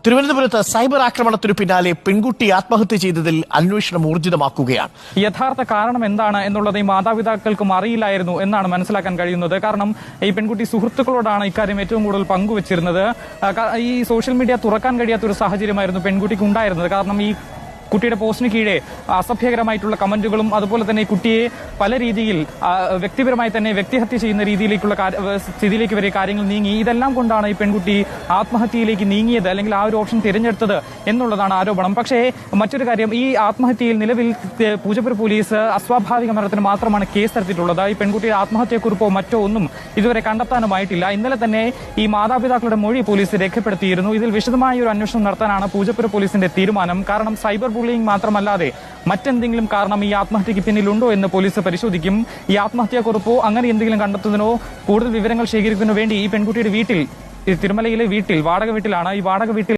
തിരുവനന്തപുരത്ത് സൈബർ ആക്രമണത്തിനു പിന്നാലെ പെൺകുട്ടി ആത്മഹത്യ ചെയ്തതിൽ അന്വേഷണം ഊർജിതമാക്കുകയാണ്. യഥാർത്ഥ കാരണം എന്താണ് എന്നുള്ളത് ഈ മാതാപിതാക്കൾക്കും അറിയില്ലായിരുന്നു എന്നാണ് മനസ്സിലാക്കാൻ കഴിയുന്നത്. കാരണം ഈ പെൺകുട്ടി സുഹൃത്തുക്കളോടാണ് ഇക്കാര്യം ഏറ്റവും കൂടുതൽ പങ്കുവച്ചിരുന്നത്. ഈ സോഷ്യൽ മീഡിയ തുറക്കാൻ കഴിയാത്ത ഒരു സാഹചര്യമായിരുന്നു പെൺകുട്ടിക്ക് ഉണ്ടായിരുന്നത്. കാരണം ഈ കുട്ടിയുടെ പോസ്റ്റിന് കീഴെ അസഭ്യകരമായിട്ടുള്ള കമന്റുകളും അതുപോലെ തന്നെ കുട്ടിയെ പല രീതിയിൽ വ്യക്തിപരമായി തന്നെ വ്യക്തിഹത്യ ചെയ്യുന്ന രീതിയിലേക്കുള്ള സ്ഥിതിയിലേക്ക് വരെ കാര്യങ്ങൾ നീങ്ങി. ഇതെല്ലാം കൊണ്ടാണ് ഈ പെൺകുട്ടി ആത്മഹത്യയിലേക്ക് നീങ്ങിയത്, അല്ലെങ്കിൽ ആ ഒരു ഓപ്ഷൻ തിരഞ്ഞെടുത്തത് എന്നുള്ളതാണ് ആരോപണം. പക്ഷേ മറ്റൊരു കാര്യം, ഈ ആത്മഹത്യയിൽ നിലവിൽ പൂജപ്പുര പോലീസ് അസ്വാഭാവിക മരണത്തിന് മാത്രമാണ് കേസെടുത്തിട്ടുള്ളത്. ഈ പെൺകുട്ടിയുടെ ആത്മഹത്യക്കുറിപ്പോ മറ്റോ ഒന്നും ഇതുവരെ കണ്ടെത്താനുമായിട്ടില്ല. ഇന്നലെ തന്നെ ഈ മാതാപിതാക്കളുടെ മൊഴി പോലീസ് രേഖപ്പെടുത്തിയിരുന്നു. ഇതിൽ വിശദമായ ഒരു അന്വേഷണം നടത്താനാണ് പൂജപ്പുര പോലീസിന്റെ തീരുമാനം. കാരണം സൈബർ ബുള്ളിംഗ് മാത്രമല്ലാതെ മറ്റെന്തെങ്കിലും കാരണം ഈ ആത്മഹത്യക്ക് പിന്നിലുണ്ടോ എന്ന് പോലീസ് പരിശോധിക്കും. ഈ ആത്മഹത്യാക്കുറിപ്പോ അങ്ങനെ എന്തെങ്കിലും കണ്ടെത്തുന്നതിനോ കൂടുതൽ വിവരങ്ങൾ ശേഖരിക്കുന്നതിനോ വേണ്ടി ഈ പെൺകുട്ടിയുടെ വീട്ടിൽ, തിരുമലയിലെ വീട്ടിൽ, വാടക വീട്ടിലാണ്. ഈ വാടക വീട്ടിൽ